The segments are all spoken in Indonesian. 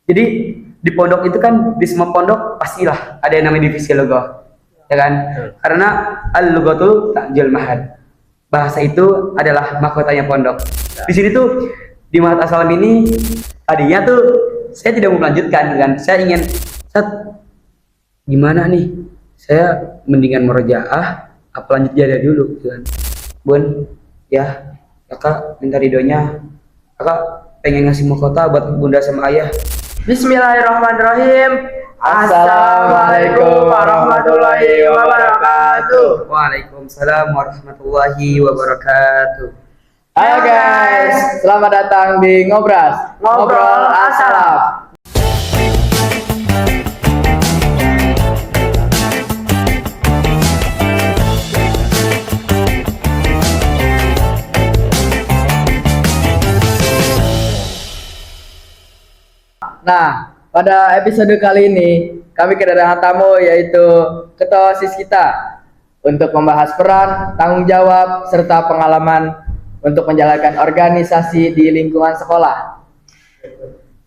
Jadi di pondok itu kan di semua pondok pastilah ada yang namanya divisi logo, ya kan? Karena al-lughatul ta'jil mahad. Bahasa itu adalah mahkotanya pondok. Di sini tuh di Mahat Asalam ini tadinya tuh saya tidak mau melanjutkan kan. Saya ingin gimana nih? Saya mendingan merojaah apa lanjut jada dulu gitu kan. Bun, ya, kakak minta ridhonya. Kakak pengen ngasih mahkota buat bunda sama ayah. Bismillahirrahmanirrahim. Assalamualaikum warahmatullahi wabarakatuh. Waalaikumsalam warahmatullahi wabarakatuh. Halo guys, selamat datang di Ngobras, Ngobrol Asalam. Nah, pada episode kali ini kami kedatangan tamu yaitu Ketua OSIS kita untuk membahas peran, tanggung jawab, serta pengalaman untuk menjalankan organisasi di lingkungan sekolah.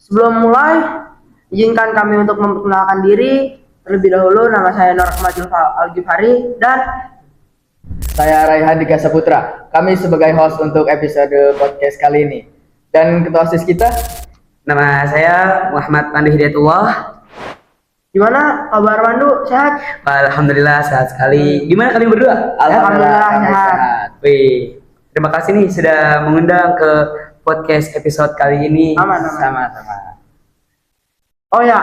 Sebelum mulai, izinkan kami untuk memperkenalkan diri. Terlebih dahulu, nama saya Nur Ahmad Al-Ghifari dan Saya Raihan Dika Saputra. Kami sebagai host untuk episode podcast kali ini. Dan Ketua OSIS kita, Nama saya Muhammad Pandu Hidayatullah. gimana kabar Pandu? Sehat? Alhamdulillah sehat sekali. Gimana kalian berdua? Alhamdulillah kami sehat. Wih, terima kasih nih sudah mengundang ke podcast episode kali ini. Aman. Sama-sama. Oh ya,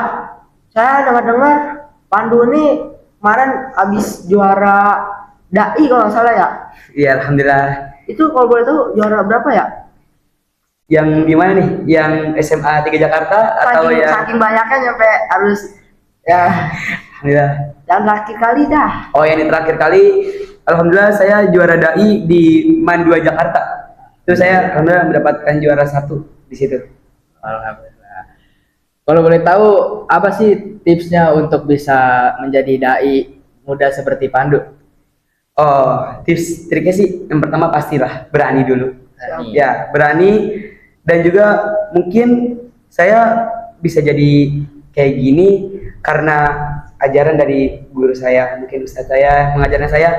saya dengar Pandu ini kemarin habis juara DAI kalau nggak salah ya. Iya, alhamdulillah. Itu kalau boleh tahu juara berapa ya? Yang gimana nih? Yang SMA 3 Jakarta atau Saking banyaknya nyampe harus ya Alhamdulillah. yang terakhir kali dah. Oh, yang ini terakhir kali, alhamdulillah saya juara dai di MAN 2 Jakarta. Itu saya alhamdulillah mendapatkan juara 1 di situ. Alhamdulillah. Kalau boleh tahu, apa sih tipsnya untuk bisa menjadi dai muda seperti Pandu? Oh, tips triknya sih yang pertama pastilah berani dulu. Berani. Ya, berani, dan juga mungkin saya bisa jadi kayak gini karena ajaran dari guru saya, mungkin ustadz saya mengajarkan saya,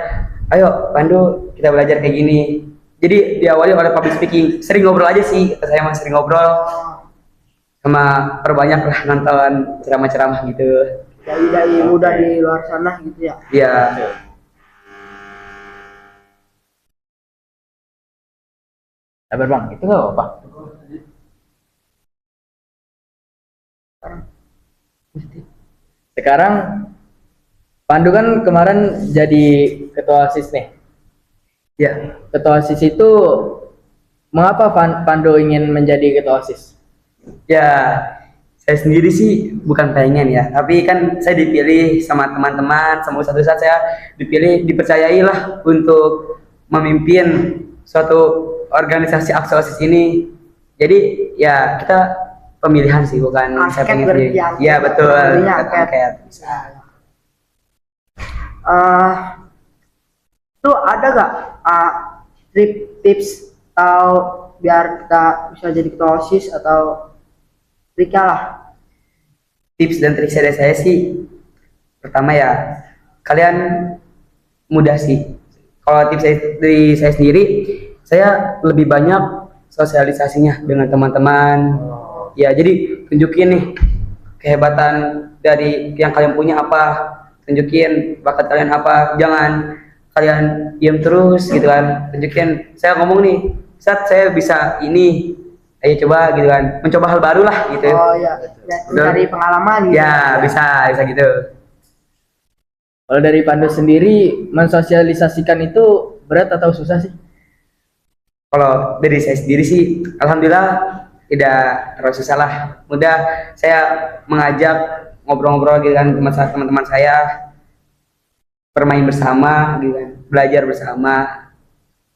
ayo Pandu kita belajar kayak gini. Jadi diawali oleh public speaking, sering ngobrol aja sih, kata saya mah sering ngobrol, sama perbanyak lah nonton ceramah-ceramah gitu. Dai muda di luar sana gitu ya. Iya. Sabar bang, itu nggak apa-apa. Sekarang Pandu kan kemarin jadi ketua OSIS nih. Ya, Ketua OSIS itu mengapa Pandu ingin menjadi ketua OSIS? ya, saya sendiri sih bukan pengen ya, tapi kan saya dipilih sama teman-teman, sama ustadz-ustadz saya dipilih, dipercayai lah untuk memimpin suatu organisasi aksi OSIS ini. Jadi ya kita pemilihan sih, bukan saya Angket pengen berarti, sendiri. angket. Iya betul, Pemilih angket. angket. Bisa. Itu ada gak tips atau biar kita bisa jadi ketua OSIS atau triknya lah? Tips dan trik dari saya sih, pertama ya kalian mudah sih. Kalau tips dari saya sendiri, saya lebih banyak sosialisasinya dengan teman-teman. Ya, jadi tunjukin nih kehebatan dari yang kalian punya apa, tunjukin bakat kalian apa, jangan kalian diam terus gitu kan. Tunjukin, saya ngomong nih, saat saya bisa ini, ayo coba gitu kan, mencoba hal baru lah gitu. Oh iya, dari pengalaman gitu. Ya, bisa gitu. Kalau dari Pandu sendiri, mensosialisasikan itu berat atau susah sih? Kalau dari saya sendiri sih, alhamdulillah tidak terlalu susah lah. Mudah saya mengajak ngobrol-ngobrol gitu kan teman-teman saya, bermain bersama gitu kan, belajar bersama.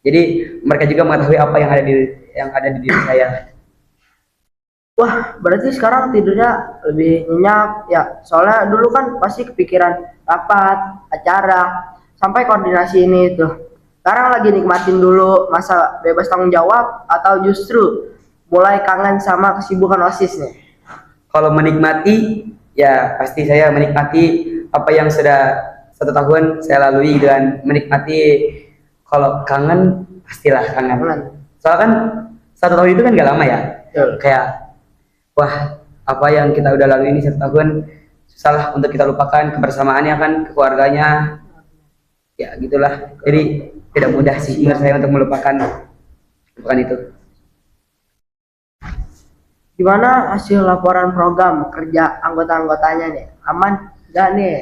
Jadi mereka juga mengetahui apa yang ada di diri saya. Wah, berarti sekarang tidurnya lebih nyenyak ya. Soalnya dulu kan pasti kepikiran rapat, acara, sampai koordinasi ini itu. Sekarang lagi nikmatin dulu masa bebas tanggung jawab atau justru mulai kangen sama kesibukan OSIS nih? Kalau menikmati, ya pasti saya menikmati apa yang sudah 1 tahun saya lalui dan menikmati. Kalau kangen, pastilah kangen. Kangen. Soalnya kan 1 tahun itu kan gak lama ya. Betul. Kayak, wah apa yang kita udah lalui ini 1 tahun, susah lah untuk kita lupakan kebersamaannya kan, keluarganya. Ya gitulah. Jadi tidak mudah sih menurut saya untuk melupakan itu. Gimana hasil laporan program kerja anggota-anggotanya nih? Aman nggak nih?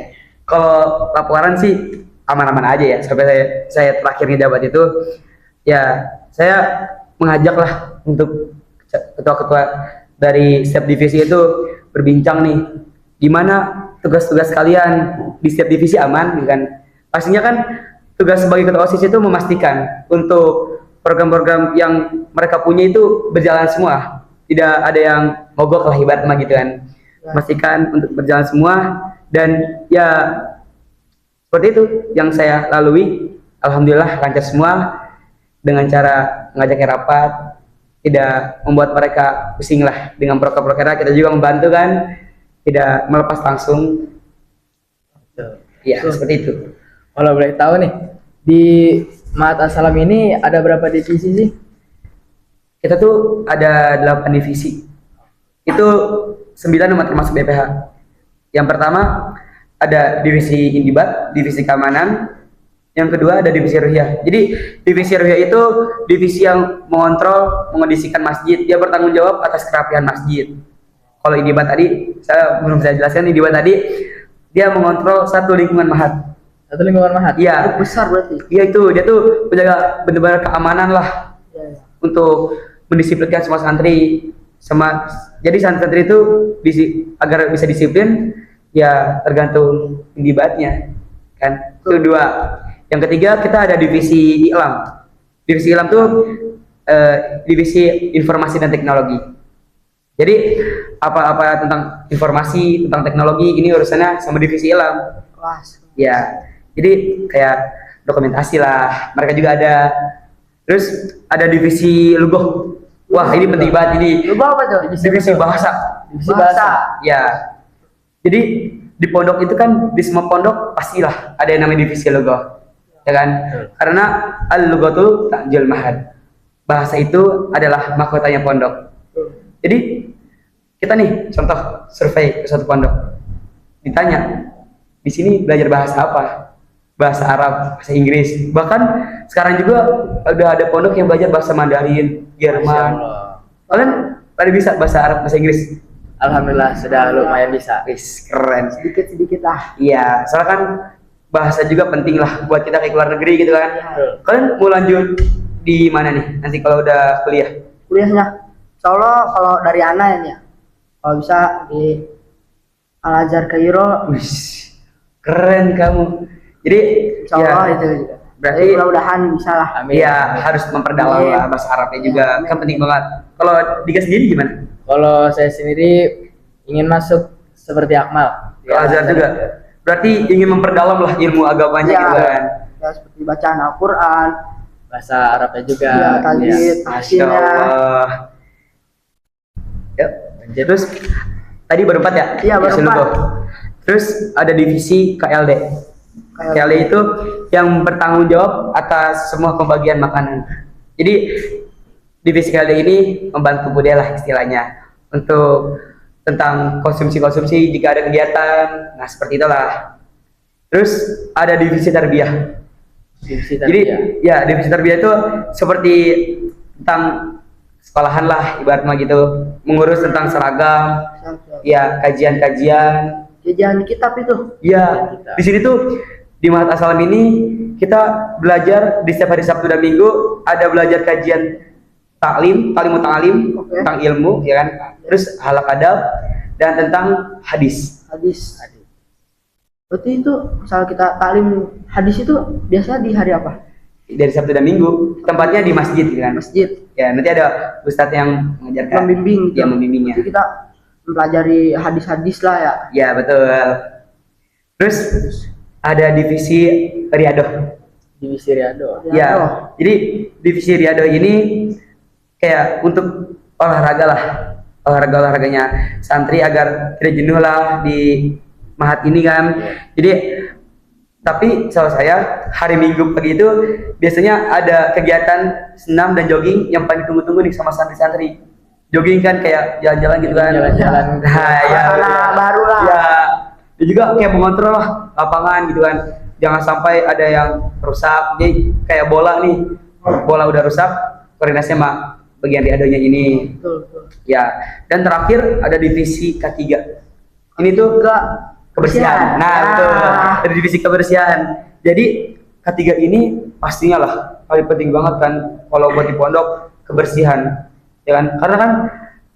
Kalau laporan sih aman-aman aja ya. Sampai saya terakhir ngejabat itu, ya saya mengajak lah untuk ketua-ketua dari setiap divisi itu berbincang nih, gimana tugas-tugas kalian di setiap divisi aman, kan? Pastinya kan tugas sebagai ketua OSIS itu memastikan untuk program-program yang mereka punya itu berjalan semua, tidak ada yang mogok lah ibaratnya gitu kan. Memastikan untuk berjalan semua, dan ya seperti itu yang saya lalui. Alhamdulillah lancar semua dengan cara mengajaknya rapat, tidak membuat mereka pusing lah dengan proker-prokernya. Kita juga membantu kan, tidak melepas langsung. Ya seperti itu. Kalau boleh tahu nih, di Mahat Assalam ini ada berapa divisi sih? Kita tuh ada 8 divisi. Itu 9 termasuk BPH. Yang pertama ada divisi Indibat, divisi keamanan. Yang kedua ada divisi Ruhiyah. Jadi divisi Ruhiyah itu divisi yang mengontrol, mengondisikan masjid. Dia bertanggung jawab atas kerapihan masjid. Kalau Indibat tadi, saya belum saya jelaskan. Indibat tadi dia mengontrol satu lingkungan Mahat. Satu lingkungan Mahat? Iya. Besar berarti. Iya itu, dia tuh penjaga benar-benar keamanan lah. Ya. Untuk mendisiplinkan semua santri. Jadi santri itu agar bisa disiplin, ya tergantung indibatnya kan. Itu 2. Yang ketiga kita ada divisi Ilam. Divisi Ilam tuh divisi informasi dan teknologi. Jadi apa-apa tentang informasi, tentang teknologi ini urusannya sama divisi Ilam. Kelas. Ya, jadi kayak dokumentasi lah, mereka juga ada. Terus ada divisi Lugoh. Wah ini penting banget ini. Lu bawa apa tuh? Divisi bahasa. Divisi bahasa. Ya. Jadi di pondok itu kan, di semua pondok pastilah ada yang namanya divisi Lugoh, ya kan? Karena al-lughatu ta'jil mahad. Bahasa itu adalah mahkotanya pondok. Jadi kita nih contoh survei ke suatu pondok, ditanya di sini belajar bahasa apa? Bahasa Arab, bahasa Inggris. Bahkan sekarang juga udah ada pondok yang belajar bahasa Mandarin, Jerman. Kalian pada bisa bahasa Arab, bahasa Inggris? Alhamdulillah sudah lumayan bisa. Wis, keren. Sedikit-sedikit lah. Iya, soalnya kan bahasa juga penting lah buat kita ke luar negeri gitu kan. Kalian mau lanjut di mana nih nanti kalau udah kuliah? Kuliahnya, insya Allah kalau dari Ana ini ya, kalau bisa di Al Azhar Kairo, Wis, keren kamu. Jadi insya Allah ya, itu juga. berarti Jadi mudah-mudahan bisa lah. Amin. iya harus memperdalam Amin. lah bahasa Arabnya juga, kan penting banget. Kalau Dika sendiri gimana? Kalau saya sendiri ingin masuk seperti Akmal. Ke Azhar juga. Berarti ingin memperdalam lah ilmu agamanya Iya. gitu kan. Ya seperti bacaan Al-Quran, Bahasa Arabnya juga. ya tajwid, Masya tahsinnya. Allah. Ya, terus tadi baru 4 ya? Iya, baru Divisi 4. Lugoh. Terus ada divisi KLD. KLD itu yang bertanggung jawab atas semua pembagian makanan. Jadi divisi KLD ini membantu budaya lah istilahnya untuk tentang konsumsi jika ada kegiatan. Nah seperti itulah. Terus ada divisi tarbiyah. Divisi Jadi tarbiyah. ya divisi tarbiyah itu seperti tentang sekolahan lah ibaratnya gitu, mengurus tentang seragam, ya kajian-kajian. Jajan kitab itu. Ya di sini tuh di Mahat Assalam ini kita belajar di setiap hari Sabtu dan Minggu, ada belajar kajian taklim Oke. tentang ilmu, ya kan? Terus halak adab dan tentang hadis. Hadis. Berarti itu misal kita taklim hadis itu biasanya di hari apa? Dari Sabtu dan Minggu, tempatnya di masjid, gitu kan? Masjid. Ya nanti ada ustadz yang mengajarkan, Membimbing gitu. yang membimbingnya. Jadi kita mempelajari hadis-hadis lah ya. Ya betul. Terus ada divisi Riyadoh. Divisi Riyado. Ya, jadi divisi Riyadoh ini kayak untuk olahraga lah, olahraga-olahraganya santri agar tidak jenuh lah di mahat ini kan. Jadi tapi setahu saya hari Minggu pagi itu biasanya ada kegiatan senam dan jogging yang paling ditunggu-tunggu nih sama santri-santri. Jogging kan kayak jalan-jalan gitu kan. Jalan-jalan. Nah, ya, Baru lah. ya. Dan juga kayak mengontrol lah lapangan gitu kan. Jangan sampai ada yang rusak. Jadi kayak bola nih. Bola udah rusak, koordinasinya mah bagian di adonya ini. Betul. Ya. Dan terakhir ada divisi K3. Ini tuh kebersihan. Nah, betul. Ada divisi kebersihan. Jadi K3 ini pastinya lah paling penting banget kan kalau buat di pondok kebersihan. Ya kan? Karena kan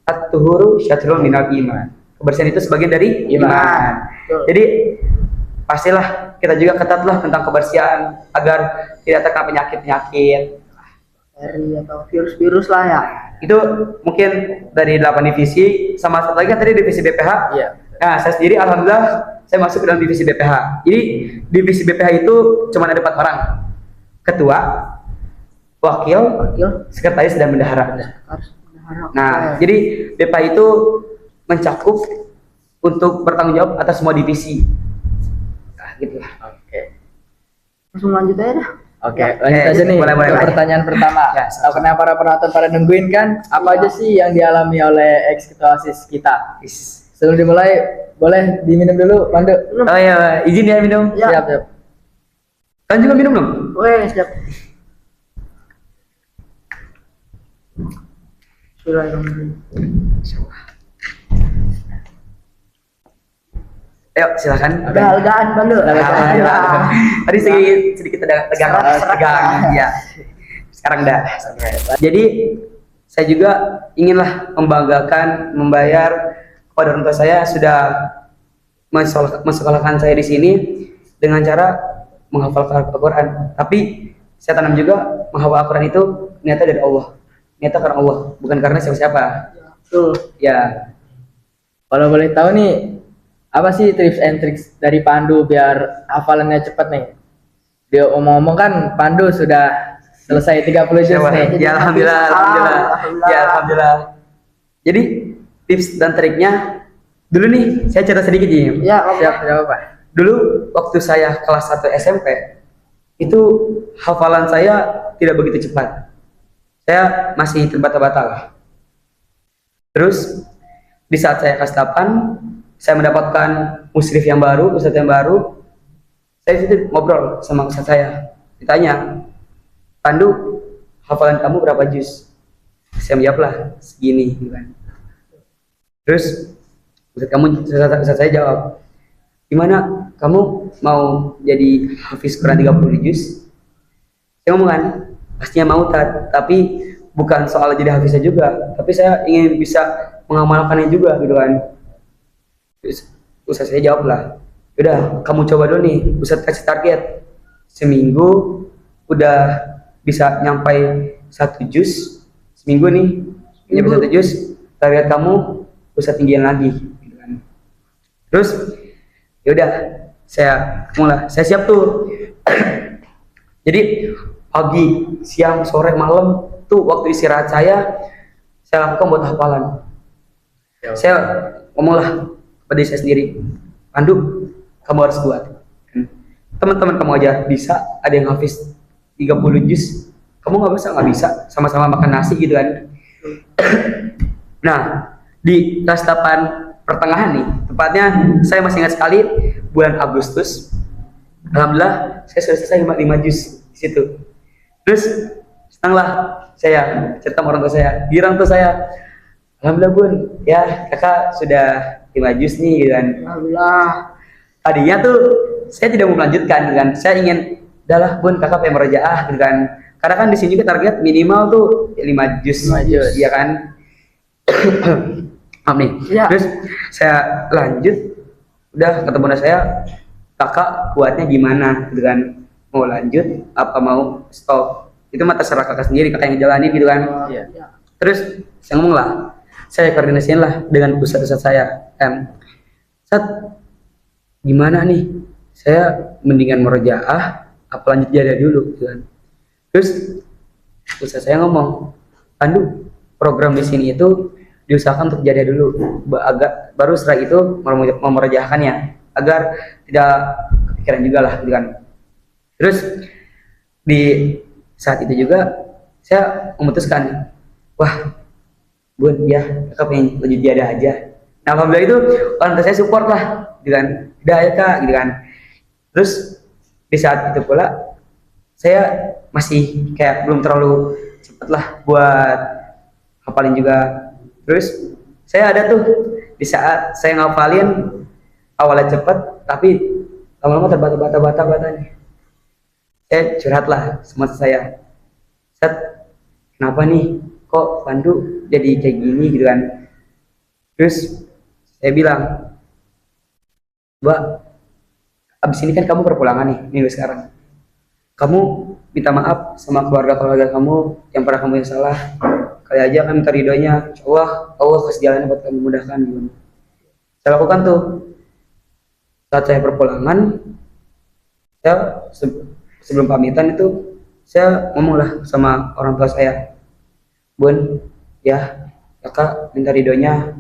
at-tuhuru syatrul minal iman. Kebersihan itu sebagian dari iman. Betul. Jadi pastilah kita juga ketatlah tentang kebersihan agar tidak terkena penyakit-penyakit. Bakteri atau virus-virus lah ya. Itu mungkin dari 8 divisi sama satu lagi kan tadi divisi BPH. Iya. Nah, saya sendiri alhamdulillah saya masuk ke dalam divisi BPH. Jadi divisi BPH itu cuma ada 4 orang. Ketua, wakil, sekretaris dan bendahara. Harus berharap. Nah, jadi BPH itu mencakup untuk bertanggung jawab atas semua divisi. Nah, gitu lah. Oke. Langsung lanjut aja dah. Oke, lanjut aja nih boleh, ke boleh. pertanyaan pertama. Ya, Tahu karena para penonton pada nungguin kan, apa aja sih yang dialami oleh ex ketua OSIS kita? Sebelum dimulai, boleh diminum dulu, Pandu. Oh iya, izin ya minum. Ya. Siap, siap. Kalian juga minum dong? Weh, siap. Bismillahirrahmanirrahim. Ayo silakan. Udah legaan, Pandu. Alhamdulillah. Tadi sedikit tegang, ya. Sekarang dah. Jadi saya juga inginlah membanggakan, membayar kepada orang tua saya sudah mensekolahkan saya di sini dengan cara menghafal Al-Quran. Tapi saya tanam juga menghafal Al-Quran itu niatnya dari Allah, niatnya karena Allah, bukan karena siapa-siapa. Tuh. Ya. Kalau boleh tahu nih, apa sih tips and tricks dari Pandu biar hafalannya cepat nih? Dia omong-omong kan Pandu sudah selesai 30 juz nih. Ya alhamdulillah, alhamdulillah. Ya alhamdulillah. Jadi tips dan triknya dulu nih saya cerita sedikit nih. Ya, Siap, siap apa? Dulu waktu saya kelas 1 SMP itu hafalan saya tidak begitu cepat. Saya masih terbata-bata lah. Terus di saat saya kelas 8 saya mendapatkan musyrif yang baru, ustadz yang baru. Saya itu ngobrol sama ustadz saya. Ditanya, "Pandu, hafalan kamu berapa juz?" Saya menjawablah segini gitu kan. Terus ustadz saya jawab, "Gimana kamu mau jadi hafiz Quran 30 juz?" Saya ngomong kan, pastinya mau tapi bukan soal jadi hafiznya juga, tapi saya ingin bisa mengamalkannya juga gitu kan. Ustaz saya jawab lah, udah kamu coba dulu nih, Ustaz kasih target seminggu udah bisa nyampai 1 juz, seminggu nih nyampe 1 juz, target kamu Ustaz tinggiin lagi gitu kan. Terus yaudah saya siap tuh. Jadi pagi, siang, sore, malam tuh waktu istirahat saya lakukan buat hafalan. Saya ngomong lah pada saya sendiri, "Pandu, kamu harus kuat. Teman-teman kamu aja bisa, ada yang hafiz 30 juz, kamu nggak bisa, sama-sama makan nasi gitu kan." Nah, di kelas 8 pertengahan nih, tepatnya saya masih ingat sekali bulan Agustus. Alhamdulillah saya sudah selesai 5 juz di situ. Terus senang lah saya cerita sama orang tua saya, girang tuh saya, "Alhamdulillah Bun, ya kakak sudah 5 juz nih gitu kan." Alhamdulillah. Tadinya tuh saya tidak mau melanjutkan gitu kan. Saya ingin, udahlah Bun, kakak pengen merojaah gitu kan. Karena kan di sini juga target minimal tuh 5 juz. 5 juz. Iya kan? Maaf nih. Ya. Terus saya lanjut, udah ketemu saya, "Kakak kuatnya gimana?" gitu kan. Mau lanjut apa mau stop? Itu mah terserah kakak sendiri, kakak yang jalanin gitu kan. Iya. Terus saya ngomong lah, saya koordinasiin lah dengan ustadz saya. "Ustadz, gimana nih? Saya mendingan merojaah apa lanjut jada dulu?" gitu kan. Terus ustadz saya ngomong, "Pandu, program di sini itu diusahakan untuk jadiah dulu, agak baru setelah itu memerjahakannya agar tidak kepikiran juga lah gitu kan. Terus di saat itu juga saya memutuskan, wah Bun ya kakak pengen lanjut jadiah aja. Nah alhamdulillah itu orang tua saya support lah gitu kan, udah ya kak gitu kan. Terus di saat itu pula saya masih kayak belum terlalu cepet lah buat hafalin juga. Terus saya ada tuh di saat saya ngapalin awalnya cepet tapi lama-lama terbata-bata nih. Saya curhat lah sama saya, Set, kenapa nih kok Pandu jadi kayak gini gitu kan. Terus saya bilang, Mbak, abis ini kan kamu perpulangan nih minggu sekarang, kamu minta maaf sama keluarga kamu yang pernah kamu yang salah, kali aja kan minta ridhonya, insya Allah kasih jalannya buat kamu mudahkan gitu. Saya lakukan tuh saat saya perpulangan. Saya sebelum pamitan itu saya ngomong lah sama orang tua saya, Bun ya kakak minta ridhonya,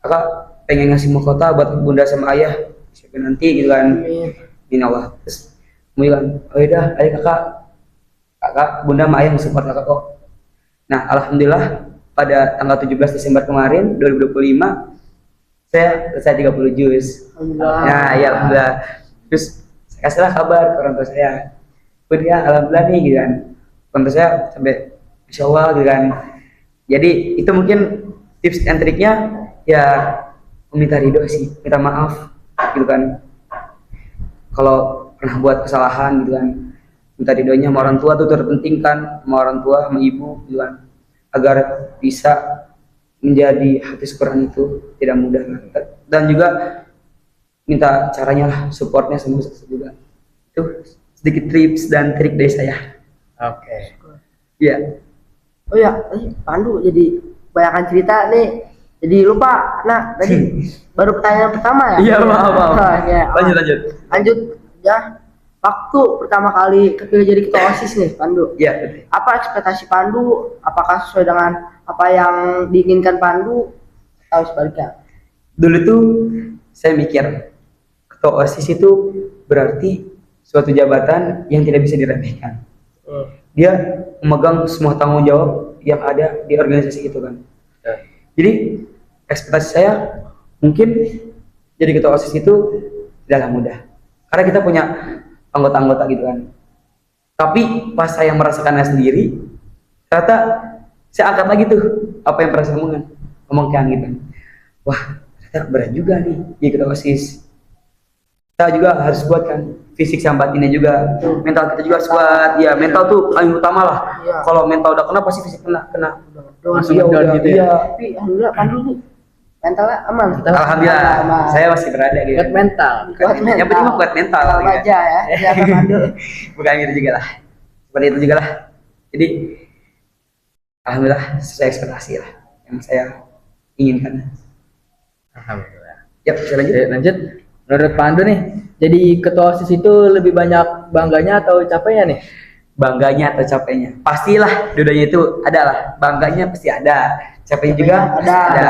kakak pengen ngasih mahkota buat bunda sama ayah siapa nanti gitu kan. Amin Allah. Terus kamu bilang, oh yaudah ayo kakak bunda sama ayah support kakak kok. Nah alhamdulillah pada tanggal 17 Desember kemarin 2025 saya selesai 30 juz. Nah ya alhamdulillah. Terus saya kasihlah kabar ke orang tua saya, Bun ya alhamdulillah nih gitu kan. Orang tua saya sampai Insya Allah gitu kan. Jadi itu mungkin tips and triknya ya, meminta ridho sih, minta maaf gitu kan. Kalau pernah buat kesalahan gitu kan, minta ridhonya sama orang tua tuh terpenting kan, sama orang tua sama ibu gitu kan, agar bisa menjadi hafiz Quran itu tidak mudah. Dan juga minta caranya lah, supportnya sama Ustaz juga. Itu sedikit tips dan trik dari saya. Oke. Iya. Oh ya, Pandu jadi banyakkan cerita nih. Jadi lupa. Nah, tadi baru pertanyaan pertama ya? Iya, maaf. Ya, Lanjut. Ya, waktu pertama kali kepilih jadi ketua OSIS nih, Pandu. Iya, betul. Apa ekspektasi Pandu? Apakah sesuai dengan apa yang diinginkan Pandu? Atau sebaliknya? Dulu tuh saya mikir ketua OSIS itu berarti suatu jabatan yang tidak bisa diremehkan. Dia memegang semua tanggung jawab yang ada di organisasi itu kan. Jadi ekspektasi saya mungkin jadi ketua OSIS itu tidaklah mudah, karena kita punya anggota-anggota gitu kan. Tapi pas saya merasakannya sendiri, ternyata saya angkat lagi tuh apa yang pernah saya omongkan gitu kan. Wah ternyata berat juga nih jadi ketua OSIS. Kita juga harus kuat kan, fisik sama batinnya juga, mental kita juga harus kuat. Ya mental tuh paling utama lah. Iya. Kalau mental udah kena pasti fisik kena. Langsung Iya, down udah, gitu ya. iya. Tapi alhamdulillah Pandu nih mentalnya aman. Alhamdulillah, Aman. saya masih berada gitu. Kuat mental. Kuat mental. Yang penting mah kuat mental. Mental gitu. aja ya. Ya Kak Pandu. Bukan gitu juga lah. Seperti itu juga lah. Jadi alhamdulillah sesuai ekspektasi lah yang saya inginkan. Alhamdulillah. Yap, bisa lanjut. Oke, lanjut. Menurut Pandu nih, jadi ketua OSIS itu lebih banyak bangganya atau capeknya nih? Bangganya atau capeknya? Pastilah, dua-duanya itu ada lah. Bangganya pasti ada, capeknya juga Ada. ada.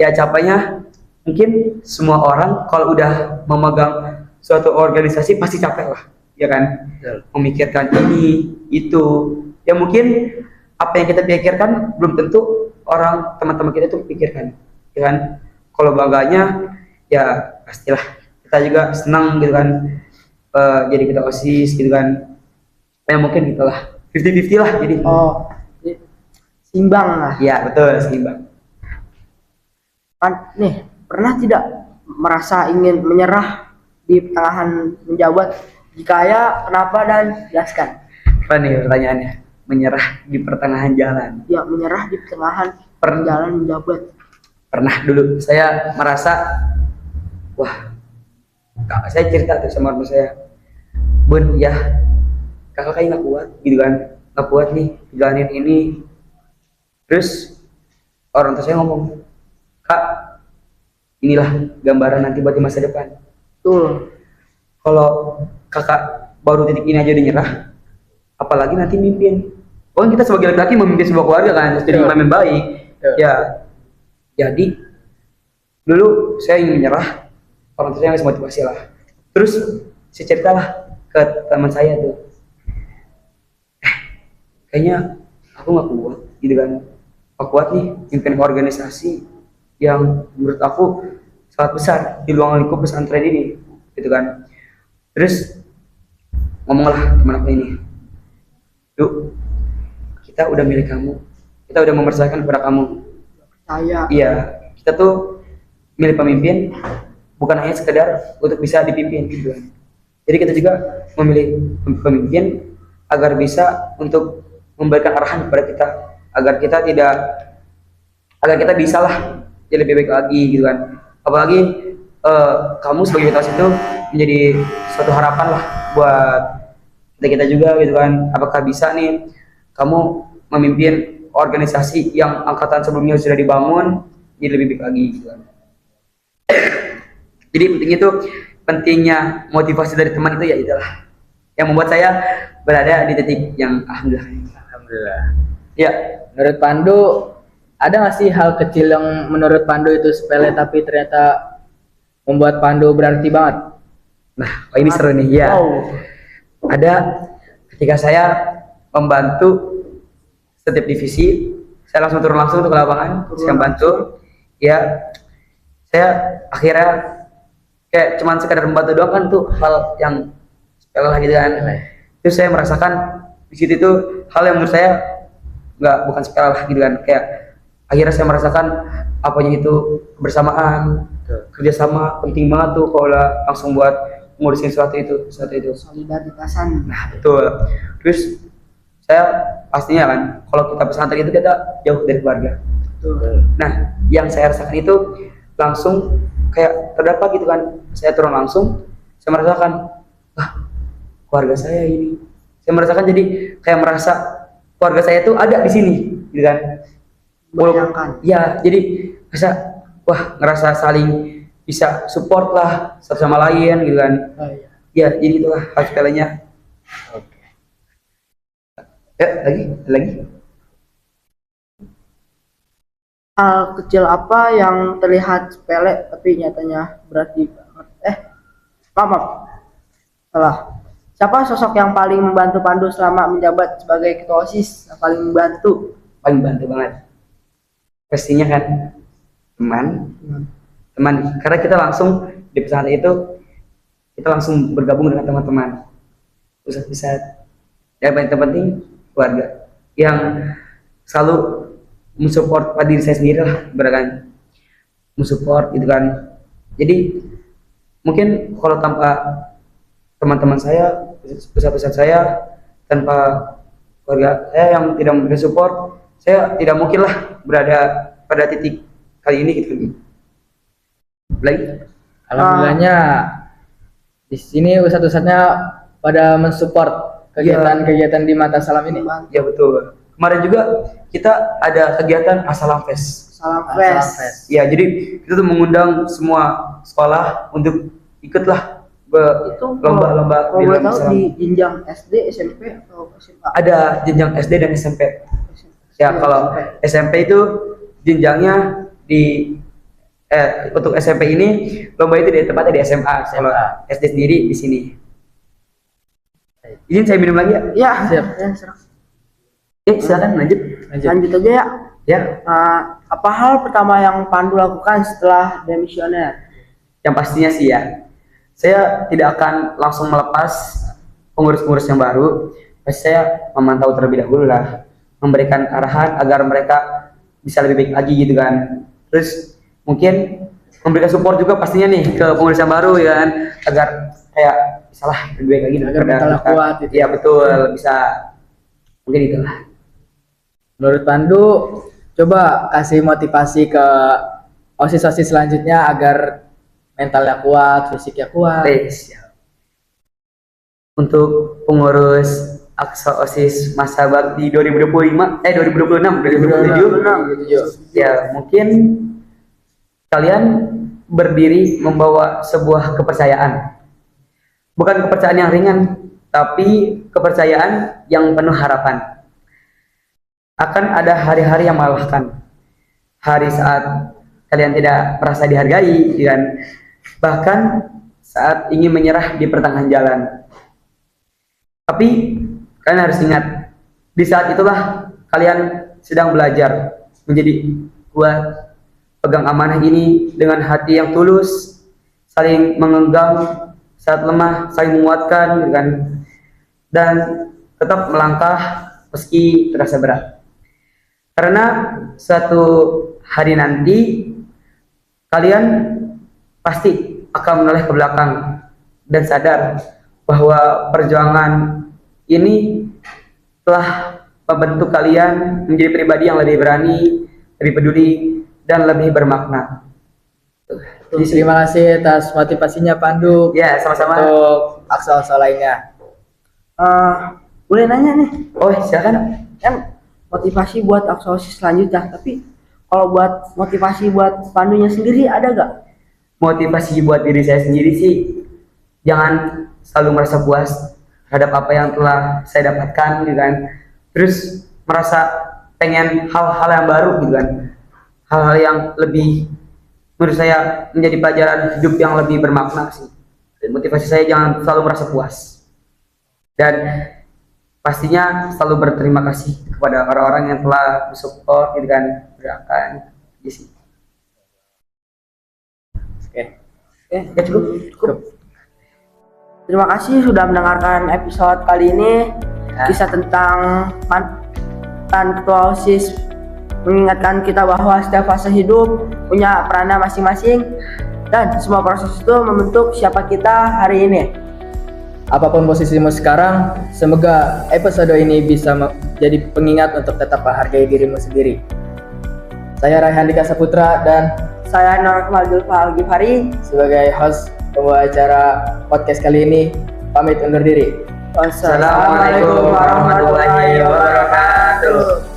Ya capeknya mungkin semua orang kalau udah memegang suatu organisasi pasti capek lah, ya kan? Betul. Memikirkan ini, itu. Ya mungkin apa yang kita pikirkan belum tentu orang teman-teman kita itu pikirkan, ya kan? Kalau bangganya ya pastilah kita juga senang gitu kan, jadi ketua OSIS gitu kan. Ya mungkin gitulah, 50-50 lah jadi. Oh, jadi seimbang lah. Ya betul, seimbang. Nih, pernah tidak merasa ingin menyerah di pertengahan menjabat? Jika ya, kenapa dan jelaskan? Apa nih pertanyaannya? Menyerah di pertengahan jalan. Ya, menyerah di pertengahan jalan menjabat. Pernah dulu saya merasa, wah, saya cerita tuh sama orang saya, Bun ya, kakak kayak nggak kuat gitu kan, nggak kuat nih jalanin ini. Terus orang tua saya ngomong, Kak, inilah gambaran nanti buat di masa depan. Betul. Kalau kakak baru titik ini aja udah nyerah, apalagi nanti mimpin. Oh kita sebagai laki-laki memimpin sebuah keluarga kan, harus jadi imam yang baik. Ya Jadi dulu saya ingin menyerah, orang tua saya ngasih motivasi lah. Terus saya ceritalah ke teman saya tuh, kayaknya aku nggak kuat gitu kan, nggak kuat nih mimpin organisasi yang menurut aku sangat besar di ruang lingkup pesantren ini gitu kan. Terus ngomonglah teman aku ini, yuk kita udah milih kamu, kita udah mempercayakan kepada kamu. Saya Iya, kita tuh milih pemimpin bukan hanya sekedar untuk bisa dipimpin gitu kan. Jadi kita juga memilih pemimpin agar bisa untuk memberikan arahan kepada kita, agar kita tidak, agar kita bisa lah jadi lebih baik lagi gitu kan. Apalagi kamu sebagai ketua itu menjadi suatu harapan lah buat kita juga gitu kan. Apakah bisa nih kamu memimpin organisasi yang angkatan sebelumnya sudah dibangun jadi lebih baik lagi gitu kan. Jadi pentingnya motivasi dari teman itu ya itulah yang membuat saya berada di titik yang alhamdulillah. Alhamdulillah. Ya, Menurut Pandu, ada nggak sih hal kecil yang menurut Pandu itu sepele tapi ternyata membuat Pandu berarti banget? nah ini seru nih ya. wow. Ada ketika saya membantu setiap divisi, saya langsung turun langsung ke lapangan, saya bantu. Ya, saya akhirnya kayak cuman sekedar membantu doang kan tuh hal yang sepele lah gitu kan. Terus saya merasakan di situ tuh hal yang menurut saya bukan sepele lah gitu kan. Kayak akhirnya saya merasakan apanya itu kebersamaan, kerjasama penting banget tuh kalau udah langsung buat ngurusin sesuatu itu. Solidaritasan. Nah betul. Terus saya pastinya kan kalau kita pesantren itu kita jauh dari keluarga. Betul. Nah yang saya rasakan itu langsung kayak terdapat gitu kan. Saya turun langsung, saya merasakan wah keluarga saya ini. Saya merasakan jadi kayak merasa keluarga saya itu ada di sini, gitu kan. Bayangkan. Ya jadi bisa wah ngerasa saling bisa support lah satu sama lain gitu kan. Oh, iya. Ya jadi itulah hal sepelenya. Oke. Ya lagi. Hal kecil apa yang terlihat sepele tapi nyatanya berarti banget? Maaf. Salah. Siapa sosok yang paling membantu Pandu selama menjabat sebagai ketua OSIS? Yang paling membantu? Paling bantu banget. Pastinya kan teman karena kita langsung di pesantren itu kita langsung bergabung dengan teman-teman pusat yang paling terpenting keluarga yang selalu mensupport pada diri saya sendiri lah berakan mensupport gitu kan. Jadi mungkin kalau tanpa teman-teman saya pusat-pusat saya, tanpa keluarga saya yang tidak memberi support, saya tidak mungkin lah berada pada titik kali ini gitu. Lagi Alhamdulillahnya di sini ustadz-ustadznya pada mensupport kegiatan-kegiatan di Mata Salam ini. ya betul. Kemarin juga kita ada kegiatan Asalam Fest. Salam Salam Fest. Fest. Ya, jadi kita tuh mengundang semua sekolah untuk ikutlah Itu lomba-lomba kalau di boleh dalam tahu Asalam. di jenjang SD, SMP atau SMA? Ada jenjang SD dan SMP. Ya, kalau SMP itu jenjangnya di untuk SMP ini lomba itu di tempatnya di SMA. Kalau SD sendiri di sini. Izin saya minum lagi ya. Ya, Siap. ya, serah. Silakan lanjut. Lanjut aja ya. Ya, Apa hal pertama yang Pandu lakukan setelah demisioner? yang pastinya sih ya, saya tidak akan langsung melepas pengurus-pengurus yang baru. Pasti saya memantau terlebih dahulu lah, memberikan arahan agar mereka bisa lebih baik lagi gitu kan. Terus mungkin memberikan support juga pastinya nih ke pengurus yang baru ya kan, agar kayak salah lebih baik lagi Agar daripada mentalnya kita. kuat gitu. Iya betul, bisa mungkin itulah. Menurut Pandu, coba kasih motivasi ke OSIS-OSIS selanjutnya agar mentalnya kuat, fisiknya kuat. Siap. Untuk pengurus Aksa OSIS masa bakti 2026 2027 ya mungkin kalian berdiri membawa sebuah kepercayaan, bukan kepercayaan yang ringan tapi kepercayaan yang penuh harapan. Akan ada hari-hari yang melelahkan, hari saat kalian tidak merasa dihargai, kan? Bahkan saat ingin menyerah di pertengahan jalan. Tapi kalian harus ingat, di saat itulah kalian sedang belajar menjadi kuat, pegang amanah ini dengan hati yang tulus, saling menggenggam saat lemah, saling menguatkan, kan? Dan tetap melangkah meski terasa berat. Karena suatu hari nanti kalian pasti akan menoleh ke belakang dan sadar bahwa perjuangan ini telah membentuk kalian menjadi pribadi yang lebih berani, lebih peduli, dan lebih bermakna. Terima kasih atas motivasinya Pandu. Ya, sama-sama. Untuk aksa-aksa lainnya. Boleh nanya nih, Oh, silakan. kan motivasi buat aksosis selanjutnya, tapi kalau buat motivasi buat Pandunya sendiri ada gak? Motivasi buat diri saya sendiri sih, jangan selalu merasa puas terhadap apa yang telah saya dapatkan, gitu kan. Terus merasa pengen hal-hal yang baru, gitu kan. Hal-hal yang lebih, menurut saya, menjadi pelajaran hidup yang lebih bermakna sih. Dan motivasi saya jangan selalu merasa puas. Dan pastinya selalu berterima kasih kepada orang-orang yang telah support, gitu kan, gerakan, gitu sih. Oke. Ya cukup. Terima kasih sudah mendengarkan episode kali ini. Ya. Kisah tentang mantan ketua OSIS mengingatkan kita bahwa setiap fase hidup punya perannya masing-masing dan semua proses itu membentuk siapa kita hari ini. Apapun posisimu sekarang, semoga episode ini bisa menjadi pengingat untuk tetap menghargai dirimu sendiri. Saya Raihan Dika Saputra dan Saya Nur Al-Ghifari sebagai host pembawa acara podcast kali ini pamit undur diri. Wassalamualaikum warahmatullahi wabarakatuh.